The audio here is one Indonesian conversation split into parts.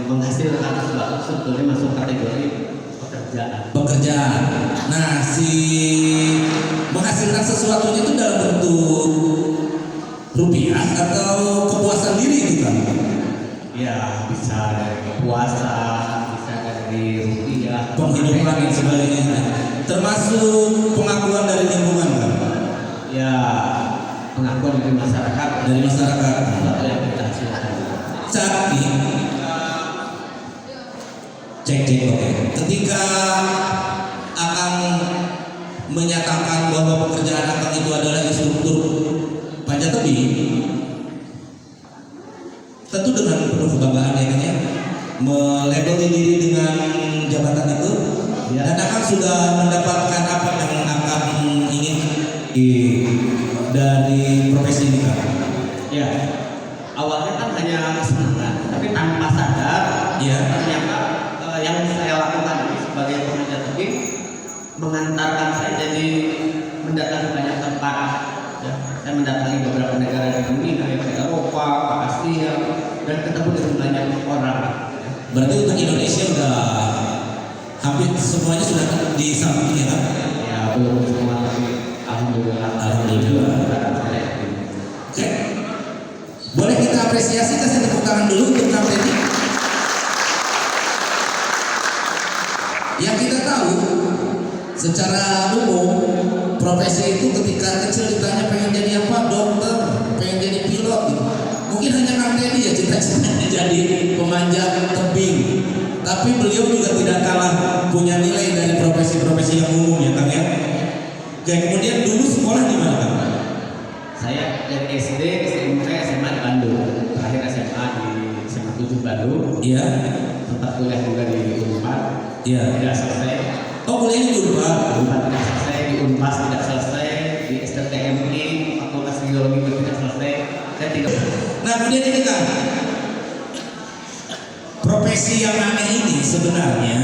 menghasilkan sesuatu sebetulnya masuk kategori pekerjaan. Pekerjaan. Nah, si menghasilkan sesuatunya itu dalam bentuk rupiah atau kepuasan diri itu kan? Ya, bisa dari kepuasan, bisa dari rupiah, penghidupan dan sebagainya. Termasuk pengakuan dari lingkungan kan? Ya, pengakuan dari masyarakat. Dari masyarakat. Sesuatu yang kita hasilkan. Saat ini cek oke. Ketika akan menyatakan bahwa pekerjaan akang itu adalah instruktur panjat tebing, tentu dengan penuh kebanggaan ya kan ya, melabeli diri dengan jabatan itu ya. Dan akang sudah mendapatkan apa yang akang ingin dari profesi ini kan? Ya, awalnya kan hanya semangat, tapi tanpa sadar ya. Ternyata yang saya lakukan ini sebagai pemanjat tebing mengantarkan saya jadi mendatangi banyak tempat. Ya, saya mendatangi beberapa negara di dunia, ke Eropa, ke Asia, dan ketemu dengan banyak orang. Berarti untuk Indonesia udah hampir semuanya sudah disampaikan ya kan? Ya, belum semua, tapi alhamdulillah. Alhamdulillah. Oke. Boleh kita apresiasi, kasih tepuk tangan dulu untuk Kang Teddy. Yang kita tahu secara umum profesi itu ketika kecil ditanya pengen jadi apa, dokter, pengen jadi pilot gitu. Mungkin hanya Kang Teddy ya cita-citanya jadi pemanjat tebing. Tapi beliau juga tidak kalah punya nilai dari profesi-profesi yang umum ya Kang ya. Oke, kemudian dulu sekolah di mana Kang? Saya dari SD, SMP, SMA di Bandung. Terakhir SMA di SMA 7 Bandung. Iya. Sempat kuliah juga di Unpad. Iya. Tidak selesai. Oh, kuliahnya di Unpad. Unpad tidak selesai, di Unpas tidak selesai, di STTMI Fakultas Geologi juga tidak selesai. Saya tidak. Nah, kemudian ini kan profesi yang aneh ini sebenarnya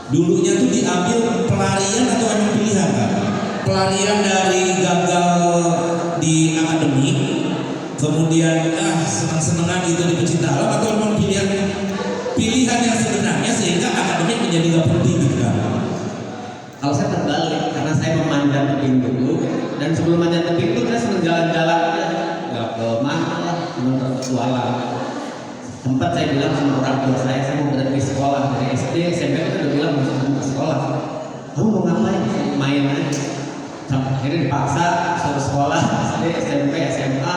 dulunya tuh diambil pelarian atau emang pilihan kan? Pelarian dari gagal di akademik, kemudian senang-senangan gitu di pecinta alam, atau memang pilihan yang sebenarnya sehingga akademik menjadi gak penting gitu kan? Kalau saya terbalik, karena saya memanjat tebing dulu, dan sebelum manjat tebing itu saya senang jalan-jalan aja, nggak ke mana lah, senang berpetualang. Tempat saya bilang sama orang tua saya mau berhenti sekolah dari SD, SMP itu udah bilang mau berhenti sekolah. Kamu mau ngapain? Main aja. Sampai akhirnya dipaksa suruh sekolah SD, SMP, SMA,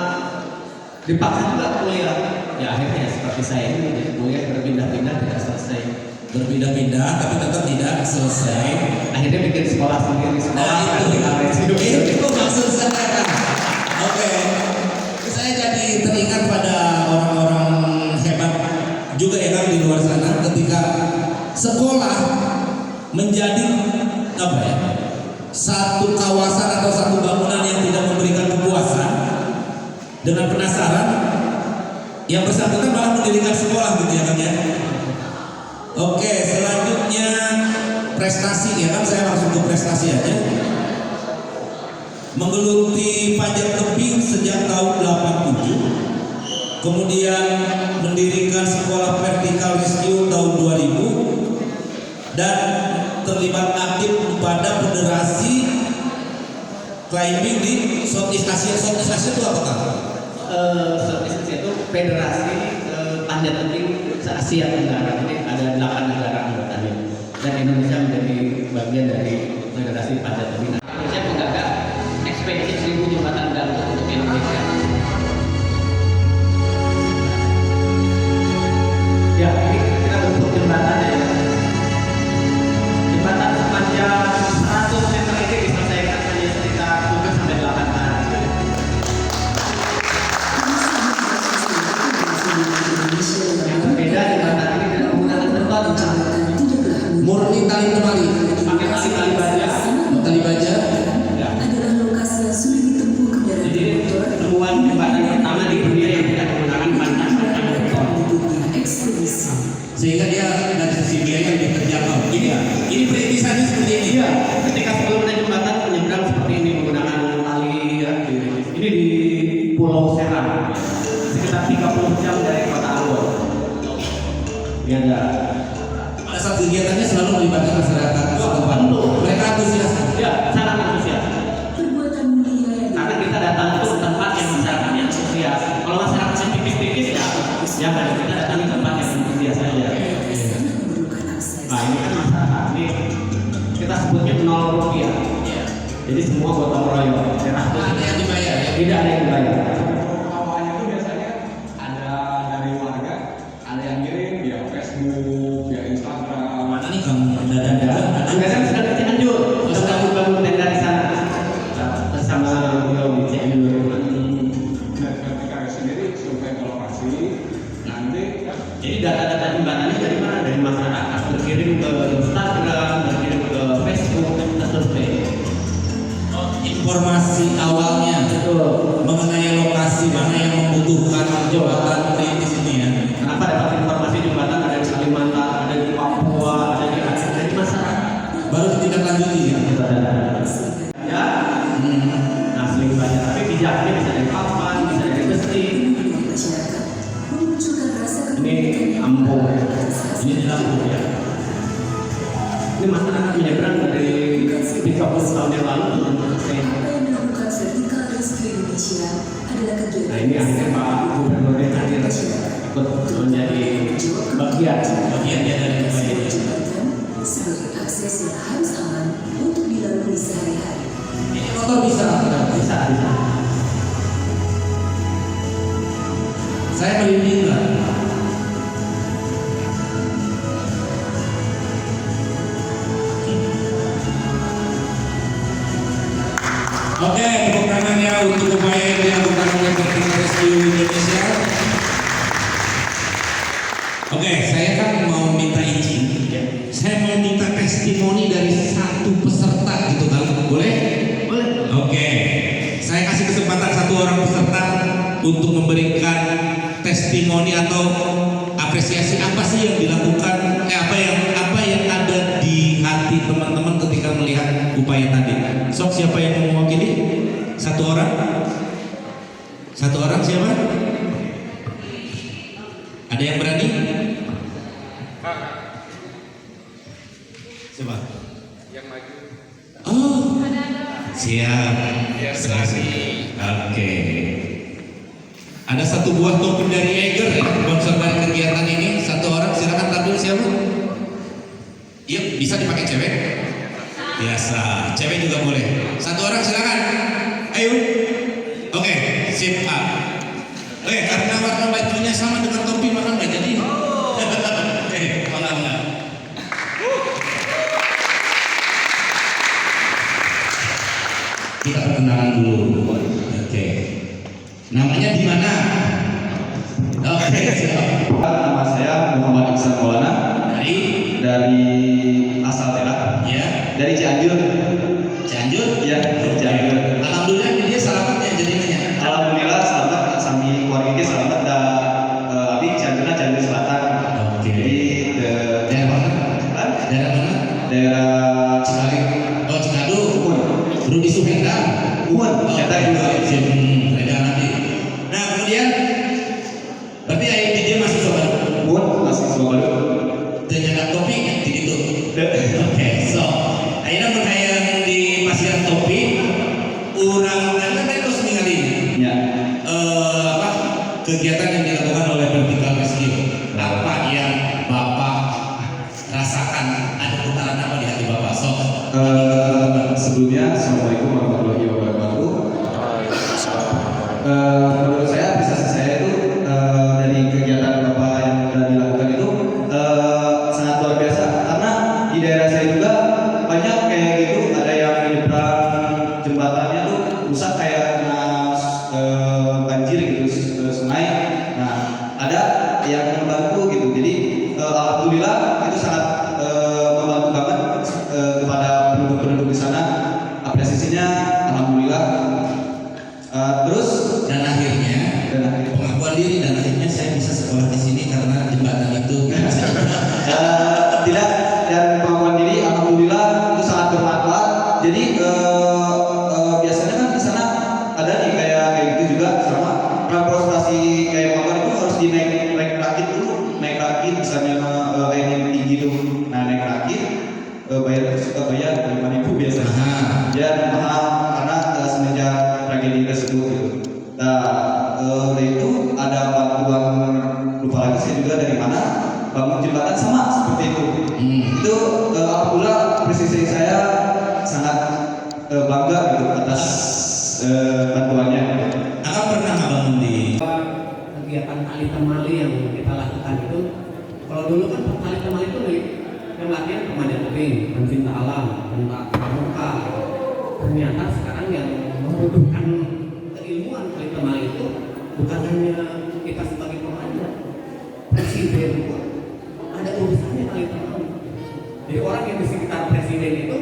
dipaksa juga kuliah. Ya akhirnya seperti saya ini jadi kuliah berpindah-pindah tidak selesai. Berpindah-pindah tapi tetap tidak selesai. Akhirnya bikin sekolah sendiri, sekolah itu maksud saya kan. Oke. Saya jadi teringat pada orang-orang hebat juga ya kan di luar sana ketika sekolah menjadi apa ya? Satu kawasan atau satu bangunan yang tidak memberikan kepuasan, dengan penasaran yang bersangkutan malah mendirikan sekolah gitu ya kan ya. Oke, selanjutnya prestasi ya kan, saya langsung ke prestasi aja. Menggeluti panjat tebing sejak tahun 87, kemudian mendirikan sekolah vertical rescue tahun 2000, dan terlibat aktif pada federasi climbing di Southeast Asia. Southeast Asia itu apa kan? Southeast Asia itu federasi panjat tebing se-Asia Tenggara. Jadi ada 8 negara anggotanya, dan Indonesia menjadi bagian dari federasi panjat tebing. Indonesia menggagas ekspedisi 1000 jembatan gantung untuk Indonesia. Ya, ini kita bentuk jembatan ya. Jembatan sepanjang 100 meter ini diselesaikan hanya sekitar 7 sampai 8 hari. Yang berbeda jembatan ini tidak menggunakan beton, Murni tali temali. pakai tali baja. Tali baja. Ya. Adalah lokasi yang sulit ditempuh kendaraan Jadi motor. temuan jembatan pertama di dunia yang tidak menggunakan pancang-pancang beton. Ekspedisi. Sehingga dia dari sisi biaya lebih terjangkau. Ini perintisannya seperti ini. Iya, ketika sebelum naik jembatan menyeberang seperti ini menggunakan tali ya. Ini di Pulau Seram, sekitar 30 jam dari kota Ambon. Ini ada. Pada saat kegiatannya selalu melibatkan masyarakat setempat. Mereka antusias. Ya, sangat antusias. Perbuatan mulia yang Karena kita datang itu tempat yang masyarakatnya antusias. Kalau masyarakatnya tipis-tipis ya, jangan kita datang di tempat yang antusias saja. sangat memerlukan akses. Nah ini kan masyarakat ini kita sebutnya 0 rupiah. Jadi semua gotong royong. Ada yang dibayar ya. Tidak ada yang dibayar. Awalnya itu biasanya ada dari warga, ada yang kirim via Facebook, via Instagram. Mana nih kamu ada? Anggaran sudah ke Cianjur, terus kamu bangun tenda di sana bersama beliau di Cianjur. Dan ketika sendiri survei ke lokasi, nanti Jadi data-data jembatannya dari mana? Dari masyarakat, berkirim ke Instagram, berkirim ke Facebook, kita survei. Informasi awalnya Betul. mengenai lokasi mana yang membutuhkan jembatan kritis ini ya. Kenapa dapat informasi jembatan ada di Kalimantan, ada di Papua, ada di masyarakat? Baru ditindaklanjuti ya. Itu ada. Ya, asli banyak. Tapi bijaknya bisa dari papan, bisa dari besi. Dari masyarakat memunculkan rasa Ini kepemilikan Ambon, Ini di Lampung ya. ini masyarakat menyeberang dari 30 tahun yang lalu untuk selesai. Apa yang dilakukan Vertikal Rescue Indonesia adalah kegiatan Nah ini akhirnya Pak Gubernur hadir ikut menjadi bagian Bagiannya dari sebuah upaya. jembatan sebagai akses yang harus aman untuk dilalui sehari-hari. Ini motor bisa. bisa. Saya merinding nggak? Oke, tepuk tangannya untuk upaya yang dilakukan oleh Vertikal Rescue Indonesia. Oke, saya kan mau minta izin. Saya mau minta testimoni dari satu peserta gitu kan, boleh? Boleh. Oke, saya kasih kesempatan satu orang peserta untuk memberikan testimoni atau apresiasi apa sih yang dilakukan, apa yang ada di hati teman-teman ketika melihat upaya tadi. Sok siapa yang mau mewakili? Satu orang? Satu orang siapa? Ada yang berani? Siapa? yang maju. Oh, siap. Oke. Ada satu buah topi dari Eiger ya, sponsor dari kegiatan ini. Satu orang, silakan tampil siapa? Iya, bisa dipakai cewek? Biasa, cewek juga boleh. Satu orang silakan. Ayo. Oke, sip A. Karena warna bajunya sama dengan topi maka nggak jadi. Malah. Kita perkenalan dulu. Oke. Namanya di mana? Oke, siap. Nama saya Muhammad Iksan Maulana dari asal Tela, Ya, dari Cianjur. Cianjur. Ya, Cianjur. Alhamdulillah dia selamat ya jadinya. Alhamdulillah selamat sambil keluarga kita selamat dan abi Cianjurnya Cianjur Selatan. Oke. Jadi Daerah mana? Hah? Daerah mana? daerah Cikari. Oh, Cikadu. Umun. Rudi Suhendang. Umun. Kita juga. Reda nanti. Nah, kemudian berarti ayah dia masih sobat. Umun masih Solo. Ternyata topi di situ. Oke, so akhirnya berkaitan di pasir topi orang kan terus ningali Ya. kegiatan yang dilakukan oleh Vertikal Rescue. Apa yang Bapak rasakan? Ada putaran apa di hati Bapak? So, Sebelumnya Assalamualaikum warahmatullahi wabarakatuh. Menurut saya apresiasi saya itu dari kegiatan Bapak yang sudah dilakukan itu sangat luar biasa karena di daerah saya juga banyak kayak gitu, ada yang menyeberang jembatannya tuh rusak kayak kena banjir gitu, sungai. Nah, ada yang membantu gitu. Jadi alhamdulillah itu sangat membantu banget kepada penduduk-penduduk di sana. Apresiasinya alhamdulillah. Terus dan akhirnya pengakuan diri dan akhirnya saya bisa sekolah di sini karena jembatan itu. tidak, dan pengakuan diri alhamdulillah itu sangat bermanfaat. Jadi biasanya kan di sana ada nih kayak gitu juga selama transportasi kayak motor itu harus naik rakit dulu, naik rakit misalnya bangun jembatan sama seperti itu. Itu alhamdulillah presisi saya sangat bangga gitu atas bantuannya. Akan pernah nggak bangun di Kegiatan tali temali yang kita lakukan itu, kalau dulu kan tali temali itu yang latihan pemanjat tebing, pencinta alam, tentang pramuka. Ternyata sekarang yang membutuhkan keilmuan tali temali itu bukan hanya kita sebagai pemanjat, presiden pun ada urusannya tali temali. Jadi orang yang di sekitar presiden itu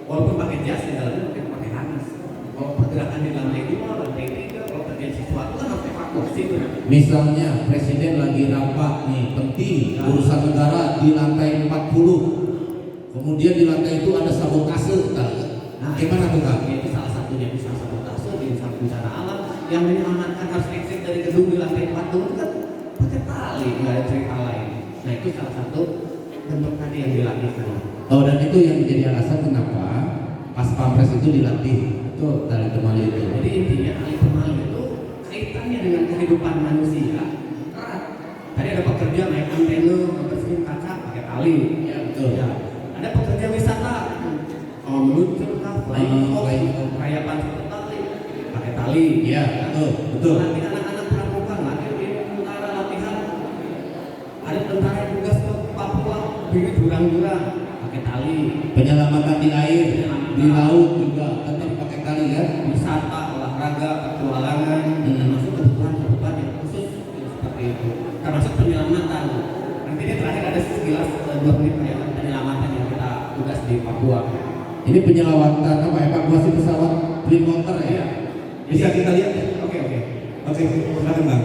walaupun pakai jas di dalamnya pakai harness. Kalau pergerakan di lantai 2, lantai 3, kalau terjadi sesuatu kan harus evakuasi. misalnya presiden lagi rapat nih penting urusan negara di lantai 40, kemudian di lantai itu ada sabotase, gimana tuh Kak? Itu salah satunya bisa sabotase di bencana alam yang menyelamatkan harus exit dari gedung di lantai 4 itu kan pakai tali, nggak ada cerita lain. Nah itu salah satu bentuk tadi yang dilakukan. Oh, dan itu yang menjadi alasan kenapa pas pampres itu dilatih itu tali temali itu. Jadi intinya tali temali itu kaitannya dengan kehidupan manusia erat. Tadi ada pekerja naik antena, membersihkan kaca pakai tali. Ya, betul. Ya. Ada pekerja wisata meluncur flying fox, rayapan satu tali pakai tali. Iya, betul, betul. Nanti anak-anak pramuka latihan di tentara latihan. Ada tentara yang tugas ke Papua, bikin jurang-jurang pakai tali. Penyelamatan di air, di laut juga tetap pakai tali kan? Wisata, olahraga, petualangan, termasuk kebutuhan-kebutuhan yang khusus seperti itu. Termasuk penyelamatan. Nanti ini terakhir ada sekilas 2 menit penyelamatan yang kita tugas di Papua. Ini penyelamatan apa evakuasi pesawat twin motor ya? Bisa kita lihat ya? Oke. Oke, silakan Bang.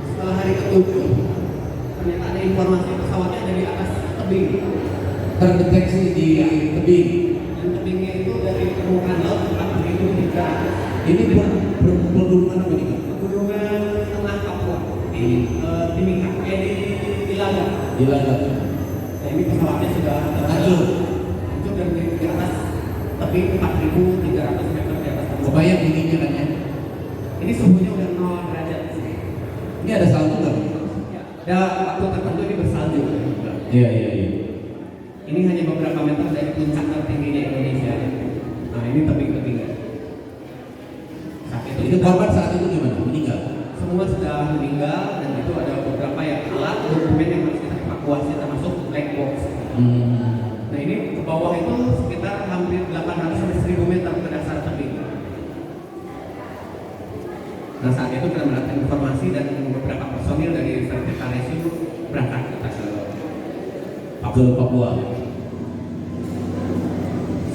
Setelah hari ke-7, ternyata ada informasi pesawatnya ada di atas tebing. Terdeteksi di tebing. Dan tebingnya itu dari permukaan laut 4.300. Ini pegunungan apa nih? Pegunungan tengah Papua di Timika, di Ilaga. Ilaga. Nah, ini pesawatnya sudah Hancur dan di atas tebing 4.300 meter di atas. Kebayang dinginnya kan ya? Ini suhunya udah 0 derajat. Ini ada salju nggak? Ya, waktu tertentu ini bersalju. Iya. Ini hanya beberapa meter dari puncak tertingginya Indonesia. Nah, ini tebing-tebingnya. Saat Itu korban saat itu gimana? Meninggal? semua sudah meninggal dan itu ada beberapa yang alat dokumen yang harus kita evakuasi termasuk black box. Nah ini ke bawah itu sekitar hampir 800 sampai 1000 meter ke dasar tebing. Nah saat itu kita mendapatkan informasi dan beberapa personil dari Vertical Rescue berangkat ke Papua.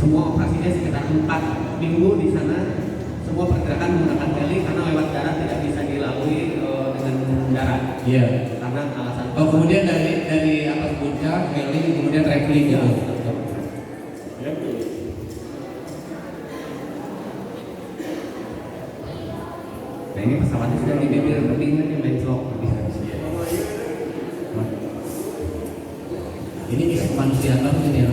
Semua operasinya sekitar 4 minggu di sana. Semua pergerakan menggunakan heli karena lewat darat tidak bisa dilalui dengan darat. Iya. Karena alasan. Oh, kemudian dari atas puncak heli kemudian traveling gitu. Nah ini pesawatnya sudah di bibir tebingnya di mencolok. Ini bisa kemanusiaan banget ini ya.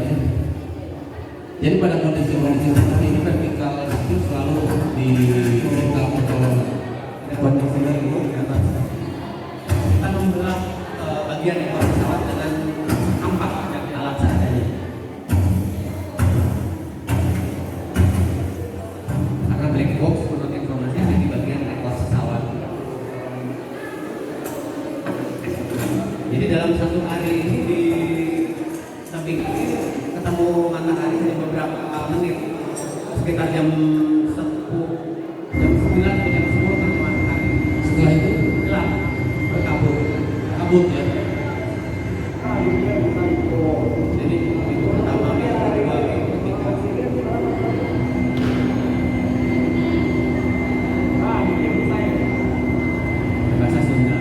Jadi pada kondisi-kondisi seperti ini vertikal itu selalu diminta pertolongan. Kondisi itu di atas. Kita membelah bagian ekor pesawat dengan ampak dan alat seadanya. Karena black box menurut informasi ada di bagian ekor pesawat. Jadi dalam satu hari ini di tebing ini ketemu matahari hanya beberapa menit, sekitar jam 10, jam 9 atau jam 10 ketemu matahari. Setelah itu Gelap, berkabut. kabut ya. Jadi itu pertama, yang kedua, yang ketiga. Bahasa Sunda.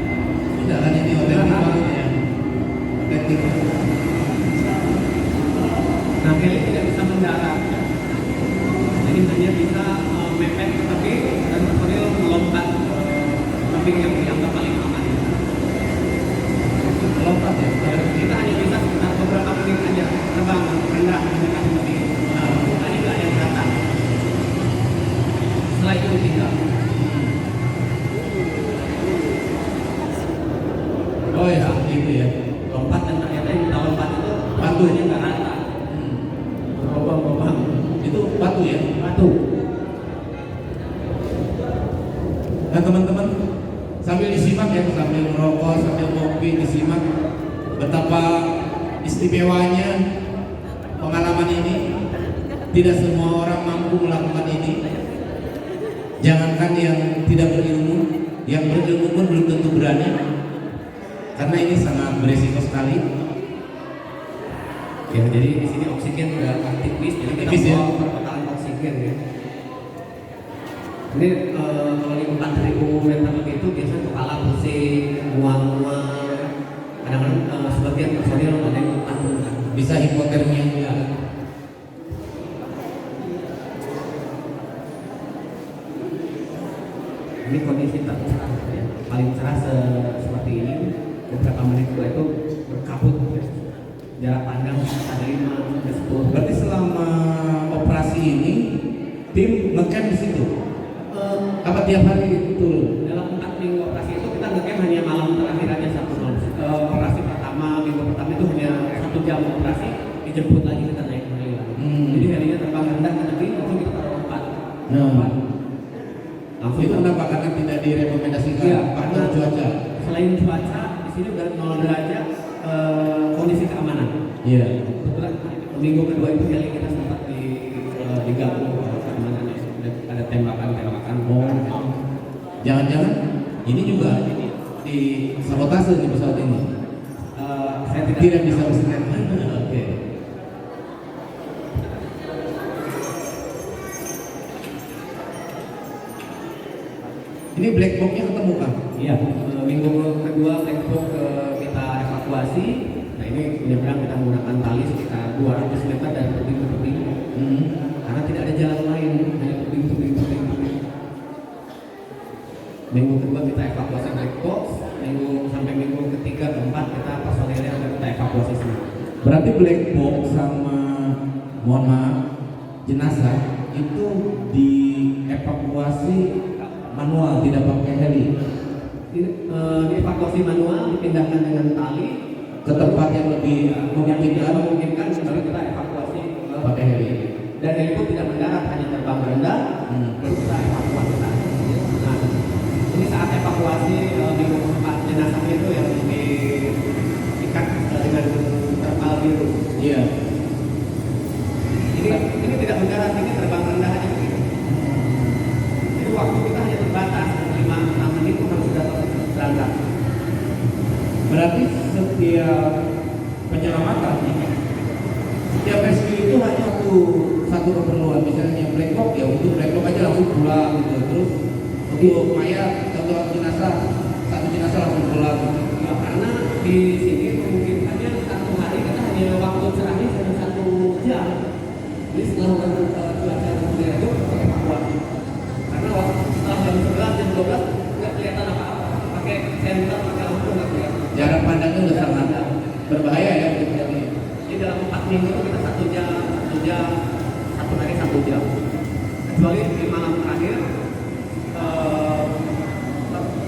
Tidak kan ini otentik banget ya. Otentik. Nah, heli tidak bisa mendarat. Jadi hanya bisa mepet ke tebing dan personil melompat ke tebing yang dianggap paling aman. Melompat ya. Kita hanya bisa sekitar beberapa menit aja terbang rendah mendekati tebing. Tadi nggak ada yang datang. Setelah itu ditinggal. satu. Nah teman-teman, sambil disimak ya, sambil merokok, sambil ngopi, disimak betapa istimewanya pengalaman ini. Tidak semua orang mampu melakukan ini. Jangankan yang tidak berilmu, yang berilmu pun belum tentu berani. Karena ini sangat beresiko sekali. Ya, jadi di sini oksigen udah tipis, jadi kita Tipis, ya? bawa perputaran oksigen ya. Ini kalau di 4.000 meter lebih itu biasanya kepala pusing, mual-mual. Kadang-kadang sebagian personil ada yang takut. Bisa hipotermia juga. Ini kondisi tercerah ya. Paling cerah seperti ini, beberapa menit setelah itu berkabut ya. Jarak pandang ada 5 sampai 10. Berarti selama operasi ini tim ngecamp di situ. Apa tiap hari turun? Dalam 4 minggu operasi itu kita ngecamp hanya malam terakhir aja satu malam. Operasi pertama, minggu pertama itu hanya 1 jam operasi, dijemput lagi kita naik kembali lagi. Jadi harinya terbang rendah ke negeri, langsung kita lompat. Langsung Itu kenapa? Karena tidak direkomendasikan Iya, faktor cuaca. Selain cuaca, di sini udah 0 derajat, kondisi keamanan. Iya. Kebetulan minggu kedua itu heli kita sempat digabung keamanannya. Ada tembakan-tembakan. Jangan-jangan ini juga di sabotase di pesawat ini. Saya Tidak bisa bersinar. Oke. Ini black box-nya ketemu kan? Iya, minggu kedua black box kita evakuasi. Nah ini menyeberang kita menggunakan tali sekitar 200 meter dari tebing ke tebing. Karena tidak ada jalan lain, hanya tebing. Minggu kedua kita evakuasi black box. Minggu ketiga keempat kita personilnya udah kita evakuasi semua. Berarti black box sama mohon maaf jenazah itu dievakuasi manual, tidak pakai heli. Dievakuasi manual, dipindahkan dengan tali Ke tempat yang lebih memungkinkan baru kita evakuasi pakai heli. dan heli pun tidak mendarat, hanya terbang rendah baru kita evakuasi tadi. Nah ini saat evakuasi minggu keempat jenazahnya itu yang diikat dengan terpal biru. Iya. Ini tidak mendarat, ini terbang rendah aja begitu. Jadi waktu kita hanya terbatas 5-6 menit kita sudah berangkat. Berarti setiap penyelamatan, setiap rescue itu hanya satu keperluan. Misalnya black box ya untuk black box aja langsung pulang gitu. Terus untuk mayat atau jenazah, satu jenazah langsung pulang. Ya, karena di sini kemungkinannya satu hari kita hanya waktu cerahnya hanya 1 jam. Jadi setelah cuaca kemudian itu pakai evakuasi. Karena waktu setelah jam 11 jam 12 nggak kelihatan apa-apa. Pakai senter, pakai lampu nggak kelihatan. Jarak pandangnya udah sangat berbahaya ya untuk ini. Jadi dalam 4 minggu itu kita 1 jam, 1 hari 1 jam. Kecuali di malam terakhir,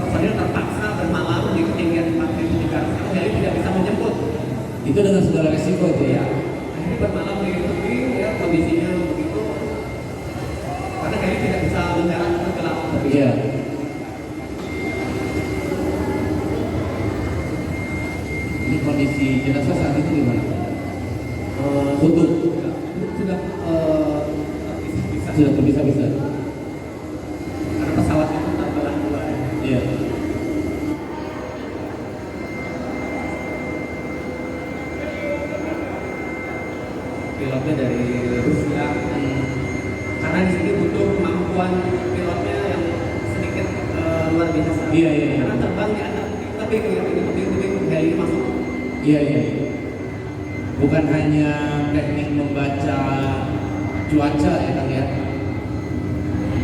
personil terpaksa bermalam di ketinggian 4.300 jadi tidak bisa menjemput. Itu dengan segala resiko itu ya. Akhirnya bermalam di tebing, ya kondisinya begitu. Karena heli tidak bisa mendarat ke gelap. Iya. Ini kondisi jenazah saat itu gimana? Utuh. Sudah bisa. Sudah terpisah-pisah. Karena pesawat itu terbelah dua. Iya. Pilotnya dari Rusia. Karena di sini butuh kemampuan pilotnya yang sedikit luar biasa. Iya. Karena terbang di atas tebing heli masuk. Iya. Bukan hanya teknik membaca cuaca ya Kang ya.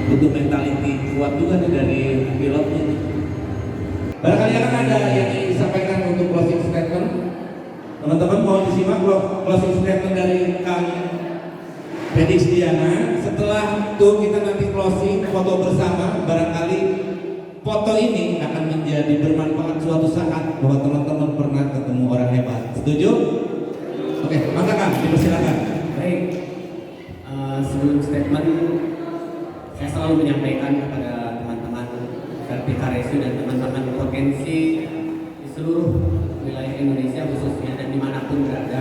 Butuh mentality kuat juga nih dari pilotnya nih. Barangkali akan ada yang ingin disampaikan untuk closing statement. Teman-teman mau disimak closing statement dari Kang Felix Diana. Setelah itu kita nanti closing foto bersama. Barangkali foto ini akan menjadi bermanfaat suatu saat bahwa teman-teman pernah ketemu orang hebat. Setuju? Oke, maka Kang, dipersilakan. Baik. Sebelum statement saya selalu menyampaikan kepada teman-teman Vertika Rescue dan teman-teman provinsi di seluruh wilayah Indonesia khususnya dan dimanapun berada,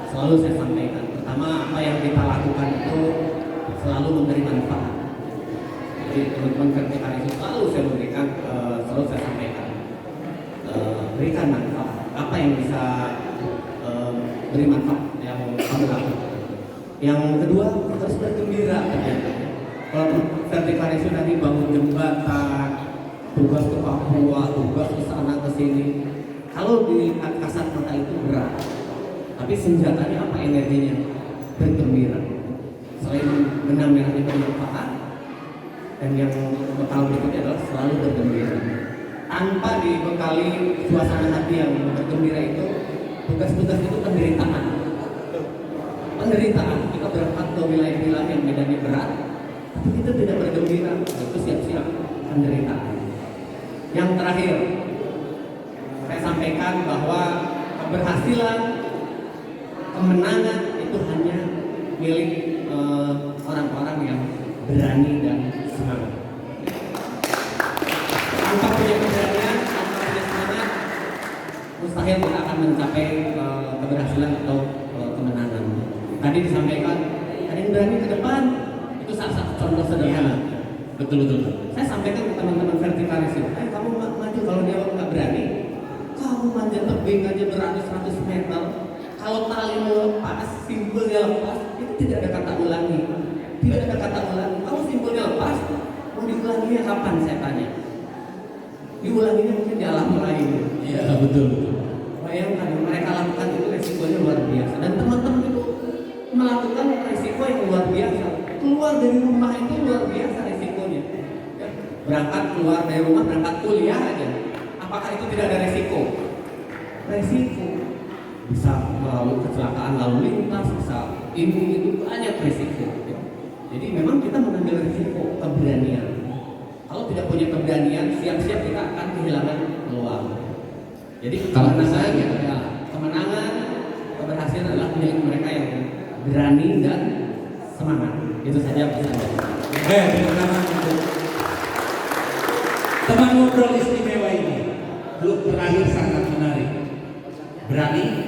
selalu saya sampaikan. Pertama, apa yang kita lakukan itu selalu memberi manfaat. Jadi teman-teman Vertika Rescue selalu saya berikan, selalu saya sampaikan, berikan manfaat. Apa yang bisa beri manfaat yang kamu lakukan. Yang kedua, harus bergembira. Kalau Vertika Rescue tadi bangun jembatan, tugas ke Papua, tugas ke sana ke sini. Kalau di kasat mata itu berat, tapi senjatanya apa energinya? Bergembira. Selain benang merahnya bermanfaat, dan yang bekal berikutnya adalah selalu bergembira. Tanpa dibekali suasana hati yang bergembira itu, tugas-tugas itu penderitaan. Penderitaan, kita berangkat ke wilayah-wilayah yang medannya berat, tapi kita tidak bergembira, itu siap-siap penderitaan. Yang terakhir, saya sampaikan bahwa keberhasilan, kemenangan itu hanya milik orang-orang yang berani dan semangat. Tanpa punya keberanian, tanpa punya semangat, mustahil kita akan mencapai keberhasilan atau kemenangan. Tadi disampaikan, ada yang berani ke depan, itu salah satu contoh sederhana. Betul. Saya sampaikan ke teman-teman Vertika Rescue, kamu maju, kalau dia nggak berani, kamu manjat tebing aja berani 100 meter. Kalau tali lepas, simpulnya lepas, itu tidak ada kata ulangi. Tidak ada kata ulangi. Kalau simpulnya lepas, mau diulanginya kapan saya tanya? Diulanginya mungkin di alam lain. Iya, betul. Bayangkan mereka lakukan itu resikonya luar biasa. Dan teman-teman itu melakukan resiko yang luar biasa. Keluar dari rumah itu luar biasa resikonya. Ya, berangkat keluar dari rumah, berangkat kuliah aja. Apakah itu tidak ada resiko? Resiko. Bisa melalui kecelakaan lalu lintas, bisa ini itu banyak resiko. Ya. Jadi memang kita mengambil resiko, keberanian. Kalau tidak punya keberanian, siap-siap kita akan kehilangan peluang. Jadi kemenangan, ya, kemenangan, keberhasilan adalah milik mereka yang berani dan semangat. Itu saja pesannya. Oke, terima kasih untuk teman ngobrol istimewa ini. Belum terakhir sangat menarik. Berani,